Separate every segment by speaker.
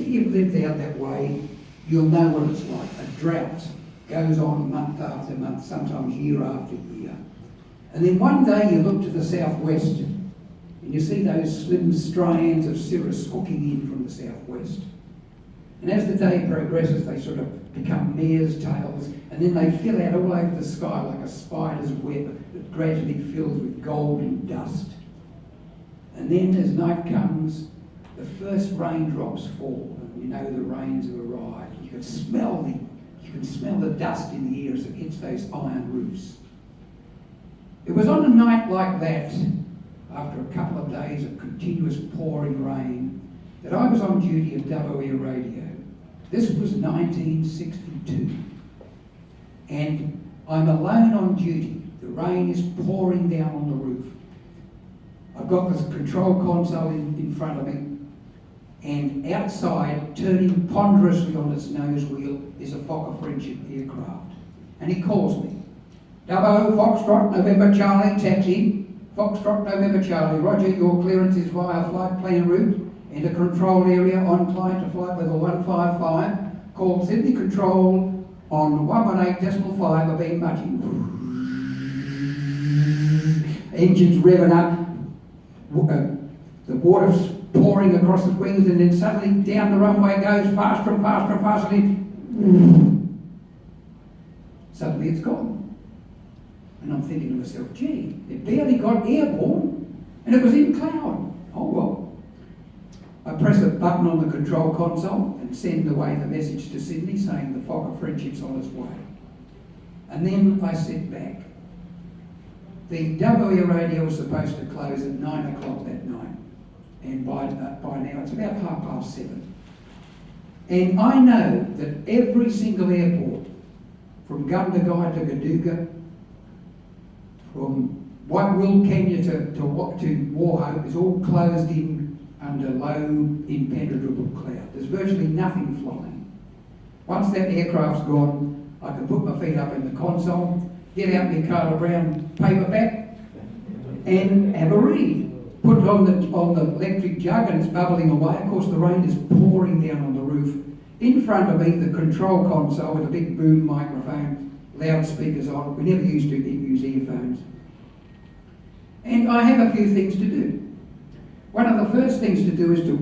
Speaker 1: you've lived out that way, you'll know what it's like. A drought goes on month after month, sometimes year after year. And then one day you look to the southwest and you see those slim strands of cirrus hooking in from the southwest. And as the day progresses, they sort of become mare's tails, and then they fill out all over the sky like a spider's web that gradually fills with golden dust. And then as night comes, the first raindrops fall, and you know the rains have arrived. You can smell the dust in the air as it hits those iron roofs. It was on a night like that, after a couple of days of continuous pouring rain, that I was on duty at Dubbo Air Radio. This was 1962. And I'm alone on duty. The rain is pouring down on the roof. I've got this control console in front of me, and outside, turning ponderously on its nose wheel, is a Fokker Friendship aircraft. And he calls me. Dubbo, Foxtrot, November Charlie, taxi. Foxtrot, November Charlie, roger, your clearance is via flight plan route. Enter control area on climb to flight level 155. Call Sydney Control on 118.5 of being mucking. Engines revving up. The water's pouring across the wings, and then suddenly down the runway it goes faster and faster and faster. And suddenly it's gone. And I'm thinking to myself, gee, it barely got airborne and it was in cloud. Oh well. I press a button on the control console and send away the message to Sydney saying the Fokker Friendship's on its way. And then I sit back. The Dubbo Air Radio was supposed to close at 9 o'clock that night. And by now it's about 7:30. And I know that every single airport, from Gundagai to Gaduga, from White Will, Kenya to Warhope, is all closed in under low, impenetrable cloud. There's virtually nothing flying. Once that aircraft's gone, I can put my feet up in the console, get out my Carla Brown paperback, and have a read. Put it on the electric jug, and it's bubbling away. Of course, the rain is pouring down on the roof. In front of me, the control console with a big boom microphone, loudspeakers on. We never used to use earphones. And I have a few things to do. One of the first things to do is to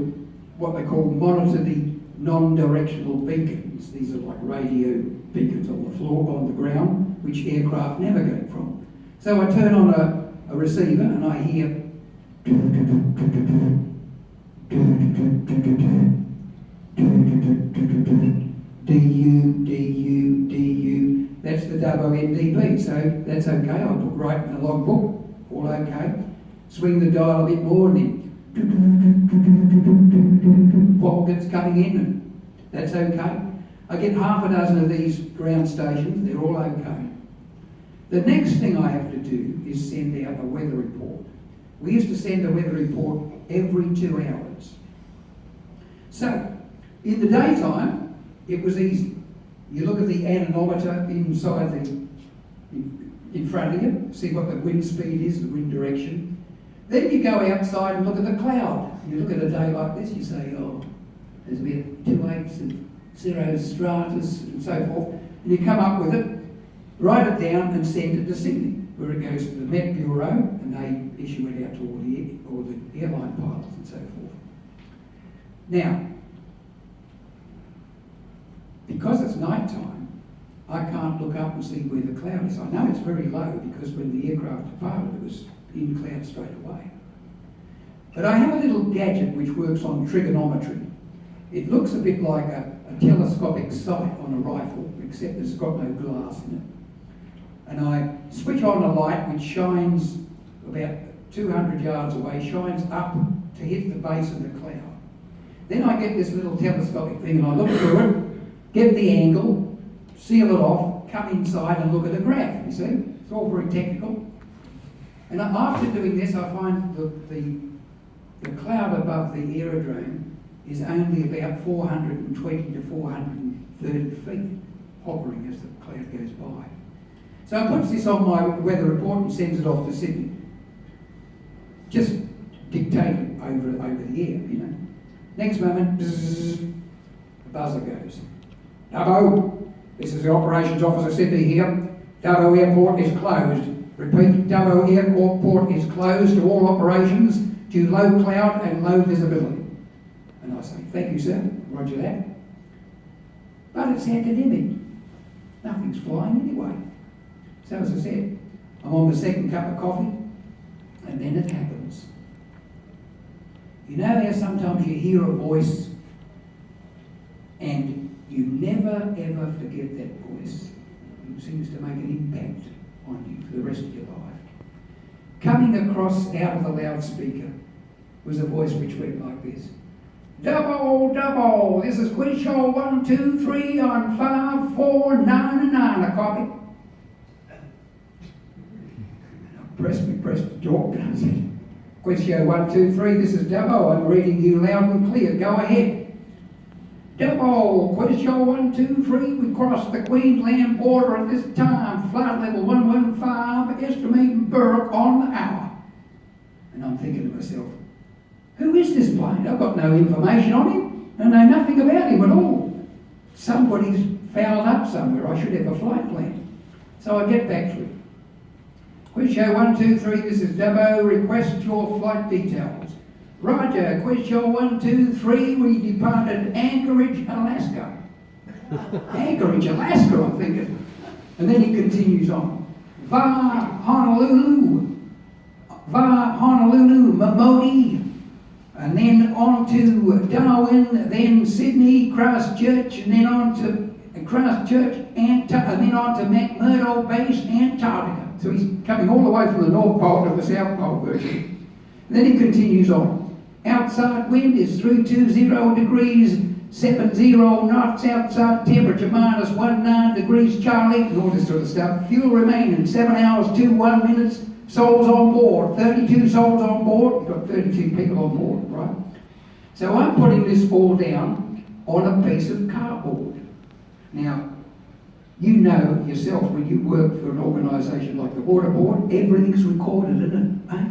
Speaker 1: what they call monitor the non-directional beacons. These are like radio beacons on the floor, on the ground, which aircraft navigate from. So I turn on a receiver and I hear DU. That's the Dubbo NDB, so that's okay. I'll put right in the logbook, all okay. Swing the dial a bit more and then pockets coming in, and that's okay. I get half a dozen of these ground stations, they're all okay. The next thing I have to do is send out a weather report. We used to send a weather report every 2 hours. So, in the daytime, it was easy. You look at the anemometer inside in front of you, see what the wind speed is, the wind direction. Then you go outside and look at the cloud. You look at a day like this, you say, oh, there's about 2 8s and 0 stratus and so forth. And you come up with it, write it down and send it to Sydney, where it goes to the Met Bureau and they issue it out to all the airline pilots and so forth. Now, because it's night time, I can't look up and see where the cloud is. I know it's very low because when the aircraft departed, it was in cloud straight away. But I have a little gadget which works on trigonometry. It looks a bit like a telescopic sight on a rifle, except it's got no glass in it. And I switch on a light which shines about 200 yards away, shines up to hit the base of the cloud. Then I get this little telescopic thing and I look through it, get the angle, seal it off, come inside and look at a graph, you see? It's all very technical. And after doing this, I find the cloud above the aerodrome is only about 420 to 430 feet, hovering as the cloud goes by. So I puts this on my weather report and sends it off to Sydney. Just dictate it over the air, you know. Next moment, bzzz, buzzer goes. Dubbo, this is the operations officer Sydney here. Dubbo Airport is closed. Repeat, Dubbo Airport is closed to all operations due to low cloud and low visibility. And I say, thank you, sir. Roger that. But it's academic. Nothing's flying anyway. So as I said, I'm on the second cup of coffee, and then it happens. You know how sometimes you hear a voice and you never ever forget that voice. It seems to make an impact on you for the rest of your life. Coming across out of the loudspeaker was a voice which went like this. Dubbo, Dubbo, this is quiz show 1, 2, 3 on 5, 4, 9 and 9, a copy. Pressed to talk. Quiz show 1, 2, 3, this is Dubbo. I'm reading you loud and clear. Go ahead. Dubbo, quiz show 1, 2, 3. We crossed the Queensland border at this time. Flight level 115, estimating Burke on the hour. And I'm thinking to myself, who is this plane? I've got no information on him. I know nothing about him at all. Somebody's fouled up somewhere. I should have a flight plan. So I get back to it. Quiz show 1, 2, 3, this is Dubbo. Request your flight details. Roger, quiz show 1, 2, 3, we departed Anchorage, Alaska. Anchorage, Alaska, I'm thinking. And then he continues on. Via Honolulu, Mamodi, and then on to Darwin, then Sydney, Christchurch, and then on to Christchurch, and then on to McMurdo Base, Antarctica. So he's coming all the way from the North Pole to the South Pole virtually. And then he continues on. Outside wind is 320 degrees, 70 knots outside, temperature minus 19 degrees Charlie, and all this sort of stuff. Fuel remaining 7 hours, 21 minutes. Souls on board, 32 souls on board. We've got 32 people on board, right? So I'm putting this all down on a piece of cardboard. Now, you know yourself when you work for an organisation like the Water Board, everything's recorded in it, eh?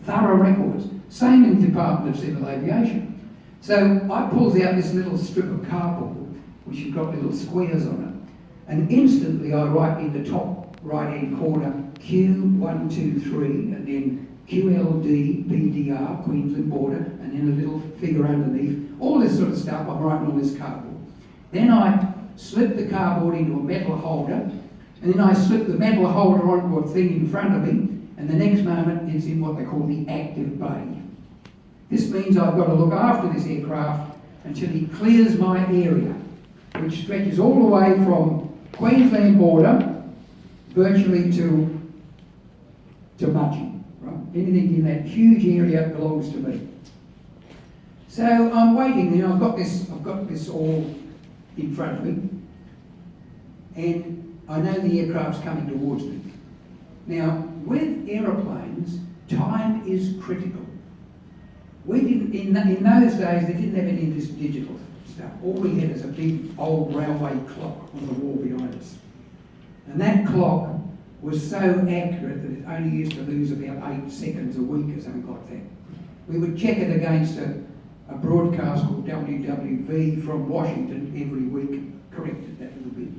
Speaker 1: Thorough records. Same in the Department of Civil Aviation. So I pulls out this little strip of cardboard, which has got little squares on it, and instantly I write in the top right-hand corner Q123, and then QLD, PDR, Queensland Border, and then a little figure underneath. All this sort of stuff I'm writing on this cardboard. Then I slip the cardboard into a metal holder, and then I slip the metal holder onto a thing in front of me, and the next moment it's in what they call the active bay. This means I've got to look after this aircraft until he clears my area, which stretches all the way from Queensland border virtually to Mudgee, right? Anything in that huge area belongs to me. So I'm waiting there. I've got this all in front of me, and I know the aircraft's coming towards me. Now, with aeroplanes, time is critical. We didn't in those days. They didn't have any of this digital stuff. All we had is a big old railway clock on the wall behind us, and that clock was so accurate that it only used to lose about 8 seconds a week or something like that. We would check it against a broadcast called WWV from Washington every week, corrected that little bit.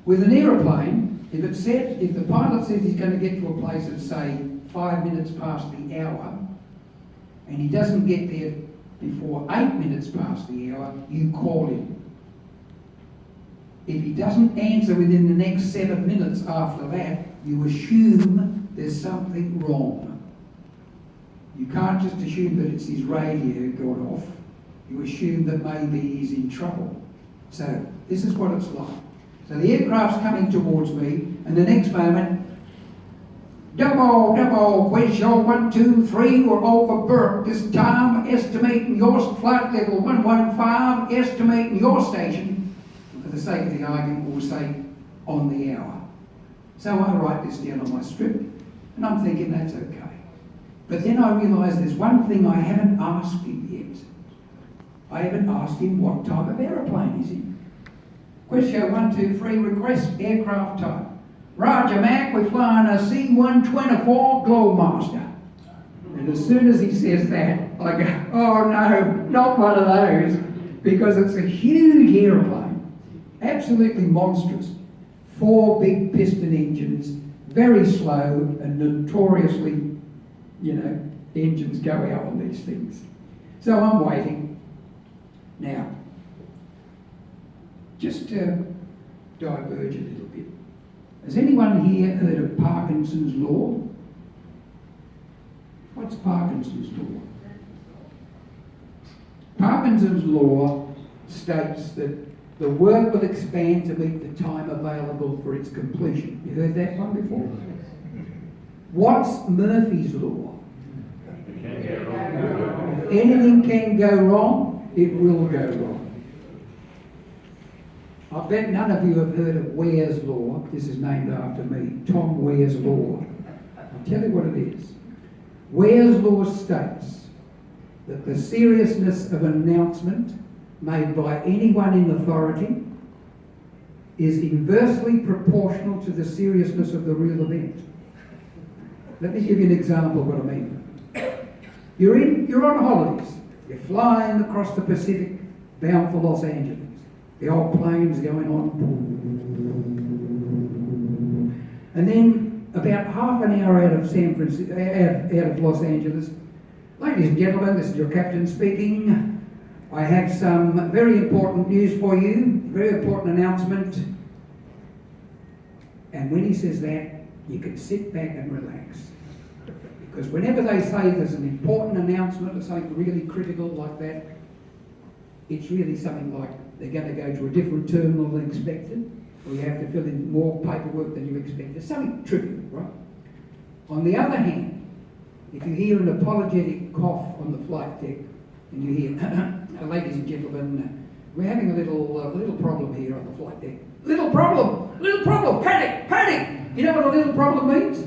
Speaker 1: With an aeroplane, if the pilot says he's going to get to a place at, say, 5 minutes past the hour, and he doesn't get there before 8 minutes past the hour, you call him. If he doesn't answer within the next 7 minutes after that, you assume there's something wrong. You can't just assume that it's his radio gone off. You assume that maybe he's in trouble. So this is what it's like. So the aircraft's coming towards me, and the next moment, Dubbo, quiz show 1, 2, 3, we're over Burke. This time, estimating your flight level 115, estimating your station. For the sake of the argument, we'll say on the hour. So I write this down on my strip, and I'm thinking that's okay. But then I realise there's one thing I haven't asked him yet. I haven't asked him what type of aeroplane he's in. Quiz show 1, 2, 3, request aircraft type. Roger, Mac, we're flying a C-124 Globemaster. And as soon as he says that, I go, oh no, not one of those. because it's a huge aeroplane, absolutely monstrous. 4 big piston engines, very slow and notoriously, engines go out on these things. So I'm waiting. Now, just to diverge a little bit. Has anyone here heard of Parkinson's law? What's Parkinson's law? Parkinson's law states that the work will expand to meet the time available for its completion. You heard that one before? What's Murphy's law? If anything can go wrong, it will go wrong. I bet none of you have heard of Ware's law. This is named after me, Tom Ware's law. I'll tell you what it is. Ware's law states that the seriousness of an announcement made by anyone in authority is inversely proportional to the seriousness of the real event. Let me give you an example of what I mean. You're on holidays. You're flying across the Pacific, bound for Los Angeles. The old plane's going on. And then about half an hour out of San Francisco, out of Los Angeles, ladies and gentlemen, this is your captain speaking. I have some very important news for you, very important announcement. And when he says that, you can sit back and relax. Because whenever they say there's an important announcement or something really critical like that, it's really something like they're going to go to a different terminal than expected, or you have to fill in more paperwork than you expected. Something trivial, right? On the other hand, if you hear an apologetic cough on the flight deck, and you hear, ladies and gentlemen, we're having a little problem here on the flight deck. Little problem, panic! You know what a little problem means?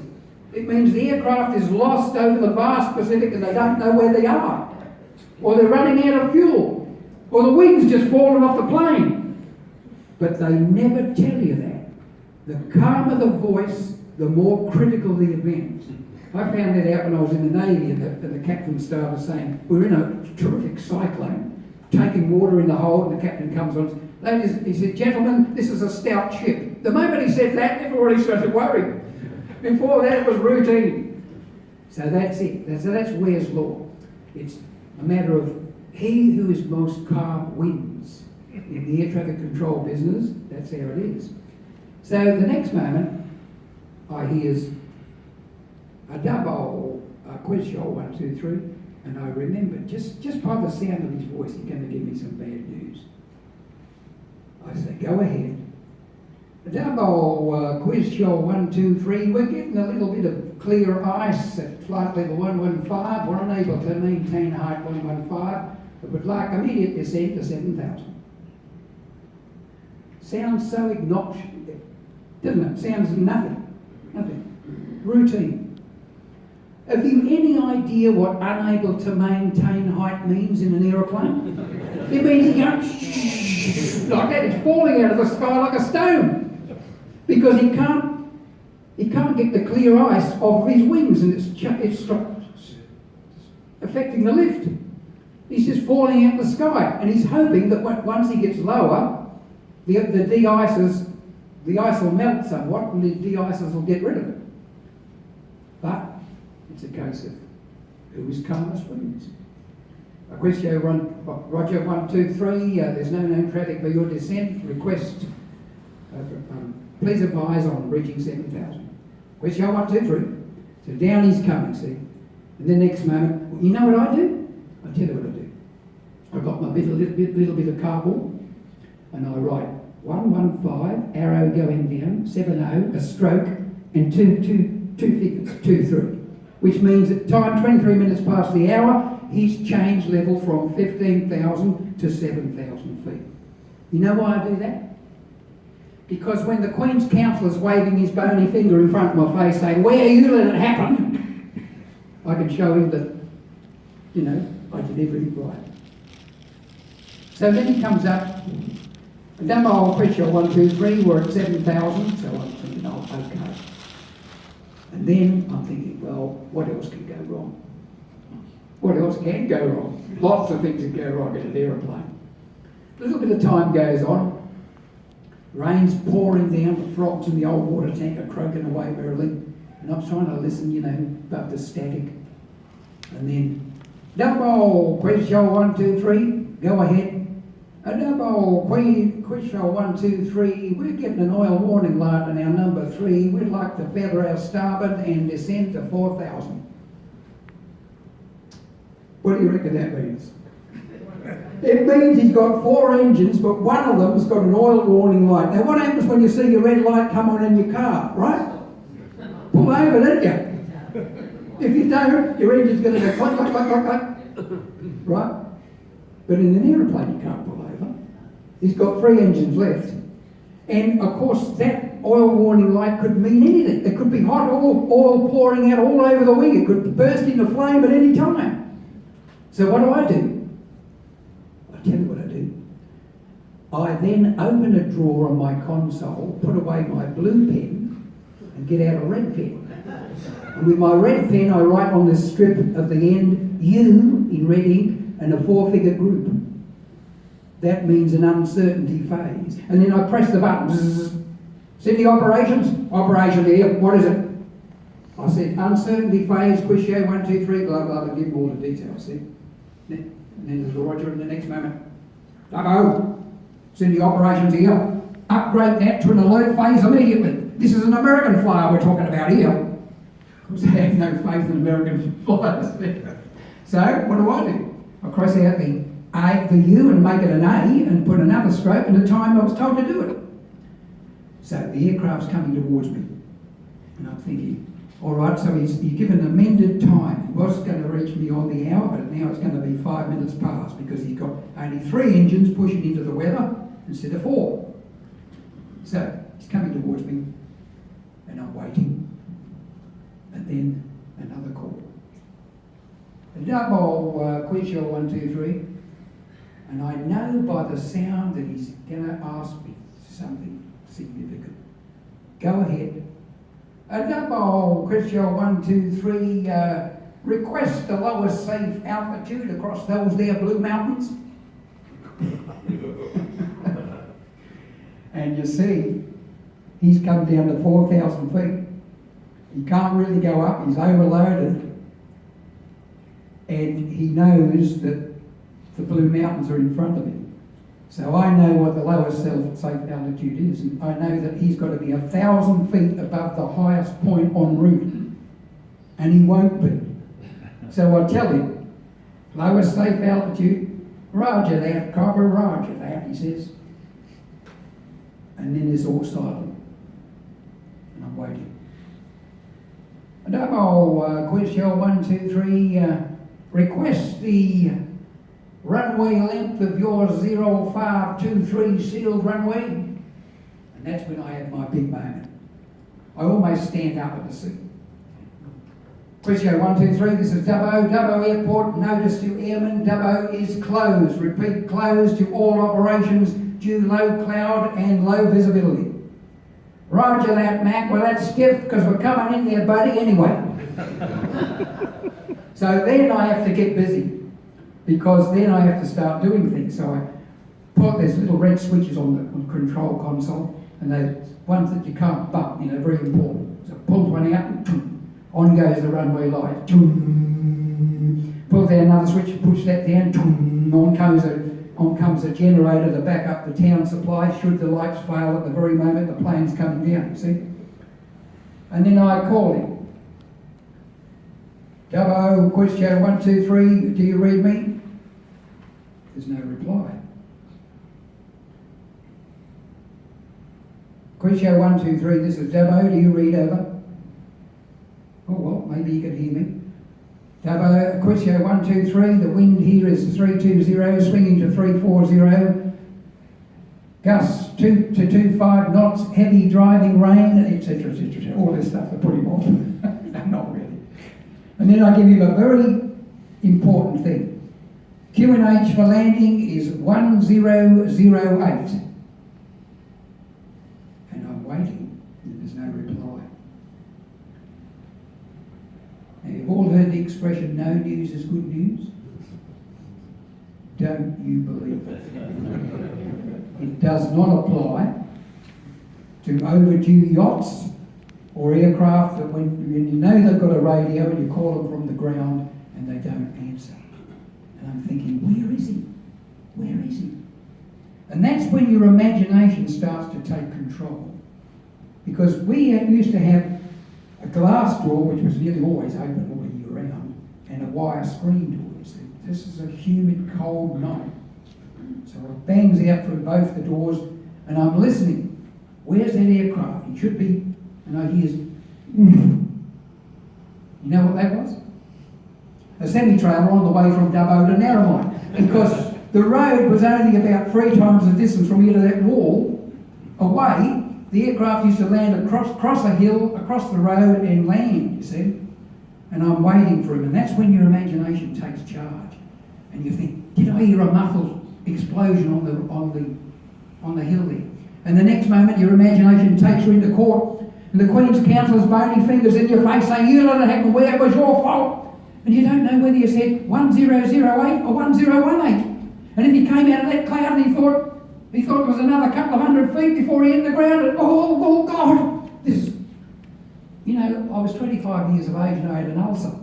Speaker 1: It means the aircraft is lost over the vast Pacific and they don't know where they are. Or they're running out of fuel. Or the wing's just fallen off the plane. But they never tell you that. The calmer the voice, the more critical the event. I found that out when I was in the Navy and the captain started saying, we're in a terrific cyclone, taking water in the hold, and the captain comes on. Ladies, he said, gentlemen, this is a stout ship. The moment he said that, everybody started worrying. Before that, it was routine. So that's it. So that's Ware's law. It's a matter of he who is most calm wins. In the air traffic control business, that's how it is. So the next moment, I hears a Dubbo quiz show, 1, 2, 3, and I remember just by the sound of his voice, he's going to give me some bad news. I say, go ahead. Dubbo quiz show 1, 2, 3. We're getting a little bit of clear ice at flight level 115. We're unable to maintain height 115, but would like immediate descent to 7,000. Sounds so obnoxious, doesn't it? Sounds nothing. Routine. Have you any idea what unable to maintain height means in an aeroplane? It means he goes like that. It's falling out of the sky like a stone. Because he can't get the clear ice off his wings, and it's affecting the lift. He's just falling out of the sky, and he's hoping that once he gets lower, the ice will melt somewhat, and the de-icers will get rid of it. But it's a case of who is calmest wins. Question Roger 1, 2, 3. There's no known traffic for your descent. Request. Please advise on reaching 7,000. Question 1, 2, 3. So down he's coming, see? And the next moment, you know what I do? I'll tell you what I do. I've got my little bit of cardboard, and I write 115, arrow going down, 70, a stroke, and two figures, 2, 3. Which means at time 23 minutes past the hour, he's changed level from 15,000 to 7,000 feet. You know why I do that? Because when the Queen's Counsellor's waving his bony finger in front of my face saying, where you let it happen, I can show him that, I did everything right. So then he comes up, and then my old pressure 1, 2, 3, we're at 7,000, so I'm thinking, okay. And then I'm thinking, well, what else can go wrong? What else can go wrong? Lots of things can go wrong in an aeroplane. A little bit of time goes on. Rain's pouring down, the frogs in the old water tank are croaking away merrily. And I'm trying to listen, above the static. And then, Dubbo, quiz show 1, 2, 3, go ahead. Dubbo, quiz show 1, 2, 3, we're getting an oil warning light on our number 3. We'd like to feather our starboard and descend to 4,000. What do you reckon that means? It means he's got 4 engines, but one of them's got an oil warning light. Now what happens when you see your red light come on in your car, right? Pull over, don't you? If you don't, your engine's going to go click, click, click, click, click. Right? But in an aeroplane you can't pull over. He's got 3 engines left. And of course that oil warning light could mean anything. It could be hot oil pouring out all over the wing. It could burst into flame at any time. So what do? I'll tell you what I do. I then open a drawer on my console, put away my blue pen, and get out a red pen. And with my red pen, I write on the strip at the end, U in red ink, and a 4-figure group. That means an uncertainty phase. And then I press the button. Sydney operations? Operation here. What is it? I said, uncertainty phase, quiz show 1, 2, 3, blah, blah, blah, give them all the details. See? And then there's Roger in the next moment. Dubbo, Sydney operations here. Upgrade that to an alert phase immediately. This is an American flyer we're talking about here. Of course, I have no faith in American flyers. So, what do? I cross out the U and make it an A and put another stroke in the time I was told to do it. So the aircraft's coming towards me. And I'm thinking, all right, so he's given amended time. It was going to reach me on the hour, but now it's going to be 5 minutes past because he's got only 3 engines pushing into the weather instead of 4. So he's coming towards me and I'm waiting. And then another call. Dubbo, quiz show 1, 2, 3. And I know by the sound that he's going to ask me something significant. Go ahead. Dubbo, quiz show 1, 2, 3. Request the lowest safe altitude across those there Blue Mountains. And you see, he's come down to 4,000 feet. He can't really go up, he's overloaded. And he knows that the Blue Mountains are in front of him. So I know what the lowest safe altitude is, and I know that he's got to be 1,000 feet above the highest point en route, and he won't be. So I tell him, lowest safe altitude, roger that, copper, roger that, he says. And then it's all silent, and I'm waiting. Dubbo, quiz show 1, 2, 3, request the runway length of your 0523 sealed runway. And that's when I have my big moment. I almost stand up at the seat. Quiz show 1, 2, 3, this is Dubbo. Dubbo Airport, notice to airmen, Dubbo is closed. Repeat, closed to all operations due low cloud and low visibility. Roger that, Mac. Well, that's stiff because we're coming in there, buddy, anyway. So then I have to get busy because then I have to start doing things. So I put these little red switches on the control console, and they're ones that you can't bump, very important. So pull one out, and on goes the runway light. Pull down another switch, push that down, on comes a generator to back up the town supply should the lights fail at the very moment the plane's coming down, you see. And then I call him. Dubbo, quiz show 1, 2, 3, do you read me? There's no reply. Quiz show 1, 2, 3, this is Dubbo, do you read over? Oh well, maybe you can hear me. Dubbo, quiz show 1, 2, 3, the wind here is 320, swinging to 340, gusts 2 to 25 knots, heavy driving rain, etc., etc., all this stuff to put him off. No, not really. And then I give him a very important thing. QNH for landing is 1008. And I'm waiting, and there's no reply. Now, you've all heard the expression, no news is good news. Don't you believe it? It does not apply to overdue yachts or aircraft that when you know they've got a radio and you call them from the ground and they don't answer. And I'm thinking, where is he? Where is he? And that's when your imagination starts to take control. Because we used to have a glass door, which was nearly always open all year round, and a wire screen door. You see, this is a humid, cold night. So it bangs out through both the doors, and I'm listening. Where's that aircraft? He should be, and I hear, you know what that was? A semi-trailer on the way from Dubbo to Narromine, because the road was only about 3 times the distance from here to that wall away. The aircraft used to land across a hill, across the road and land, you see. And I'm waiting for him, and that's when your imagination takes charge. And you think, did I hear a muffled explosion on the hill there? And the next moment your imagination takes you into court, and the Queen's Counsellor's bony fingers in your face saying, you let it happen where it was your fault. And you don't know whether you said 1008 or 1018. And if he came out of that cloud and he thought it was another couple of 100 feet before he hit the ground, and oh God, this, you know, I was 25 years of age and I had an ulcer.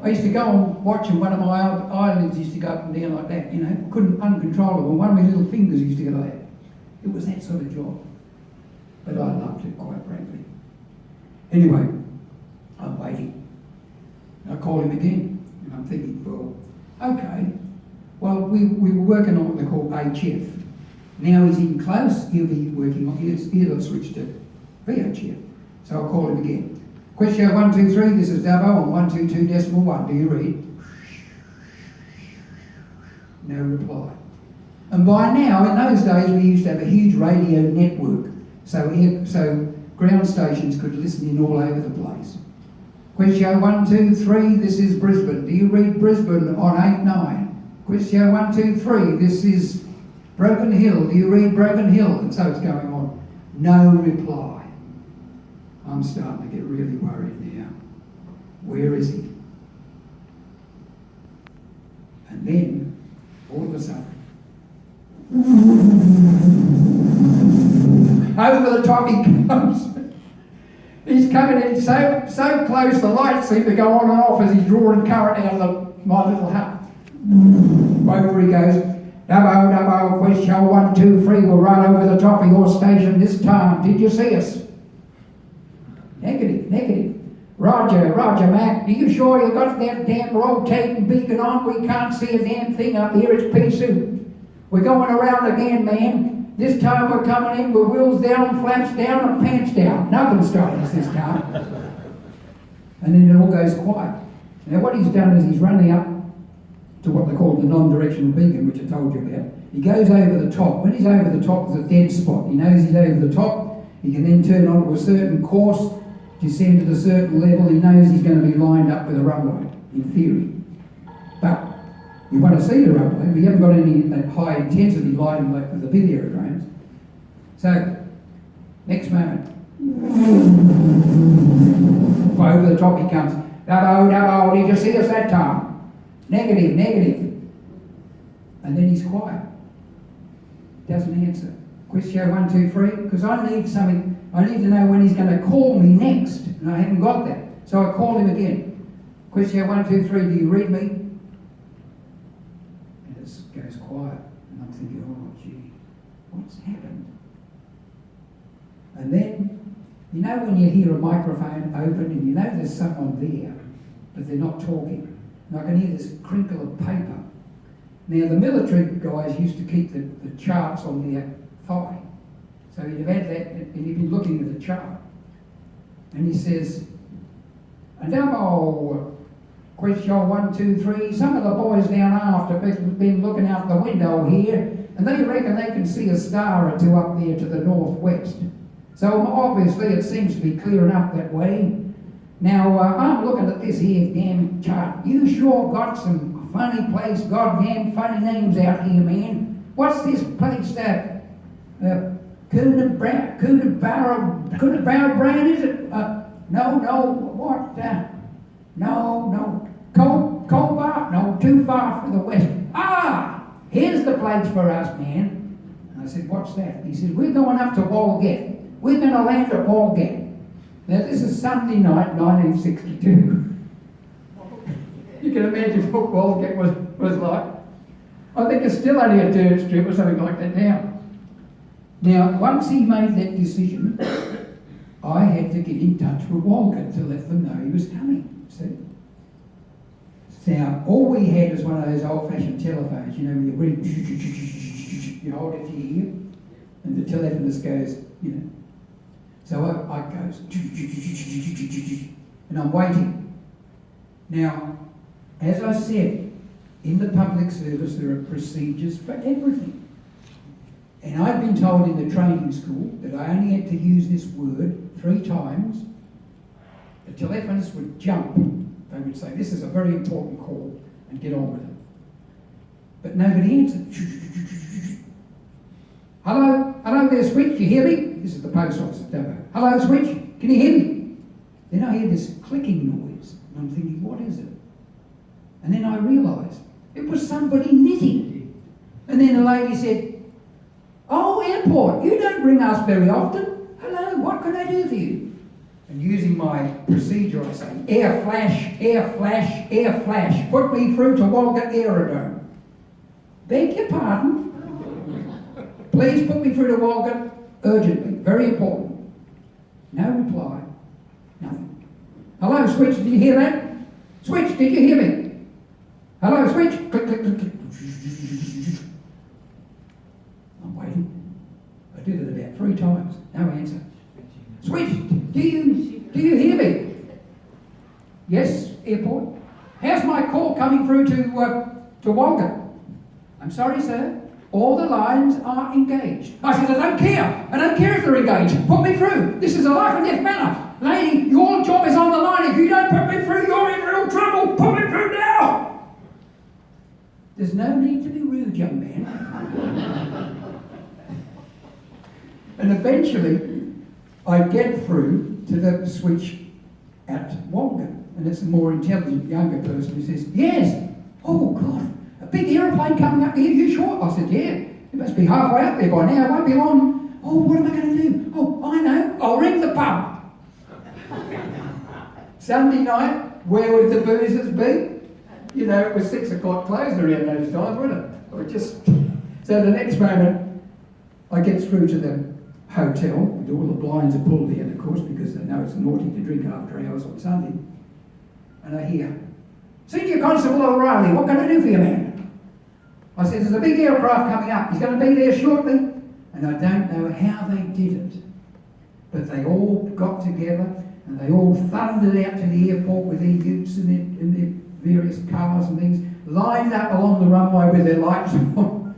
Speaker 1: I used to go and watch, and one of my eyelids used to go up and down like that, you know, uncontrollable. One of my little fingers used to go like that. It was that sort of job. But I loved it, quite frankly. Anyway, I'm waiting. I call him again, and I'm thinking, well, okay. Well, we were working on what they call HF. Now he's in close, he'll be working on, he'll have switched to VHF. So I'll call him again. Question 123, this is Dubbo on 122.1. Do you read? No reply. And by now, in those days, we used to have a huge radio network. So ground stations could listen in all over the place. Question 123, this is Brisbane. Do you read Brisbane on 89? Question 123, this is Broken Hill. Do you read Broken Hill? And so it's going on. No reply. I'm starting to get really worried now. Where is he? And then, all of a sudden, over the top he comes. He's coming in so close, the lights seem to go on and off as he's drawing current out of my little hut. Over he goes. Dubbo, question 123 will run over the top of your station this time. Did you see us? Negative. Roger, Mac. Are you sure you got that damn rotating beacon on? We can't see a damn thing up here. It's P-suit. We're going around again, man. This time we're coming in with wheels down, flaps down, and pants down. Nothing's stopping us this time. And then it all goes quiet. Now what he's done is he's running up to what they call the non-directional beacon, which I told you about. He goes over the top. When he's over the top, there's a dead spot. He knows he's over the top. He can then turn onto a certain course, descend to a certain level. He knows he's going to be lined up with a runway, in theory. But you want to see the runway. We haven't got any high intensity lighting like with the big aerodromes. So, next moment. Over the top he comes. Dubbo, did you see us that time? Negative. And then he's quiet. Doesn't answer. Question 123, because I need something. I need to know when he's going to call me next, and I haven't got that. So I call him again. Question 123, do you read me? And it goes quiet, and I'm thinking, oh gee, what's happened? And then, you know when you hear a microphone open and you know there's someone there, but they're not talking. And I can hear this crinkle of paper. Now the military guys used to keep the charts on their thigh. So he'd have had that, and he'd be looking at the chart. And he says, Dubbo, question 123, some of the boys down aft have been looking out the window here, and they reckon they can see a star or two up there to the northwest. So obviously it seems to be clearing up that way. Now, I'm looking at this here damn chart. You sure got some funny place, goddamn funny names out here, man. What's this place that, Coonabarra Brand, is it? No, what? No. Colbart? No, too far for the west. Ah, here's the place for us, man. And I said, what's that? He said, we're going up to Walgett. We're going to land at Walgett. Now, this is Sunday night, 1962. You can imagine what Walgett was like. I think it's still only a third strip or something like that now. Now, once he made that decision, I had to get in touch with Walgett to let them know he was coming. See? Now, all we had was one of those old-fashioned telephones, you know, when you ring, you hold it to your ear, and the telephonist goes, you know. So I goes, and I'm waiting. Now, as I said, in the public service there are procedures for everything. And I'd been told in the training school that I only had to use this word 3 times. The telephonist would jump. They would say, this is a very important call, and get on with it. But nobody answered. Hello? Hello there, Switch, you hear me? This is the post office at Dubbo. Hello, Switch, can you hear me? Then I hear this clicking noise, and I'm thinking, what is it? And then I realised it was somebody knitting. And then the lady said, oh, airport, you don't ring us very often. Hello, what can I do for you? And using my procedure, I say, air flash, air flash, air flash. Put me through to Walgett Aerodrome. Beg your pardon? Please put me through to Walgett urgently, very important. No reply, nothing. Hello, Switch, did you hear that? Switch, did you hear me? Hello, Switch, click, click, click, click. I'm waiting. I did it about 3 times, no answer. Switch, do you hear me? Yes, airport. How's my call coming through to Walgett? I'm sorry, sir. All the lines are engaged. I said, I don't care. I don't care if they're engaged. Put me through. This is a life and death matter. Lady, your job is on the line. If you don't put me through, you're in real trouble. Put me through now. There's no need to be rude, young man. And eventually, I get through to the switch at Walgett. And it's a more intelligent, younger person who says, yes. Oh, God. A big aeroplane coming up here, you sure? I said, yeah, it must be halfway up there by now, it won't be long. Oh, what am I going to do? Oh, I know, I'll ring the pub. Sunday night, where would the boozers be? You know, it was 6 o'clock closed around those times, wasn't it? So the next moment, I get through to the hotel, with all the blinds are pulled down, of course, because they know it's naughty to drink after hours on Sunday. And I hear, Senior Constable O'Reilly, what can I do for you, man? I said, there's a big aircraft coming up. He's going to be there shortly. And I don't know how they did it. But they all got together and they all thundered out to the airport with their utes and their various cars and things, lined up along the runway with their lights on.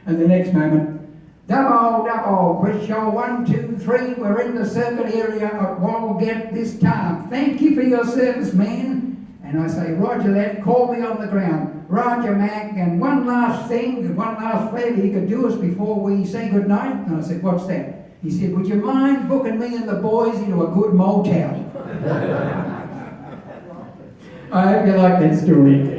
Speaker 1: And the next moment, Dubbo, question 1, 2, 3, we're in the circuit area at Walgett this time. Thank you for your service, man. And I say, roger that, call me on the ground. Roger, Mac, and one last thing, one last favour you could do us before we say goodnight. And I said, what's that? He said, would you mind booking me and the boys into a good motel? I hope you like that story.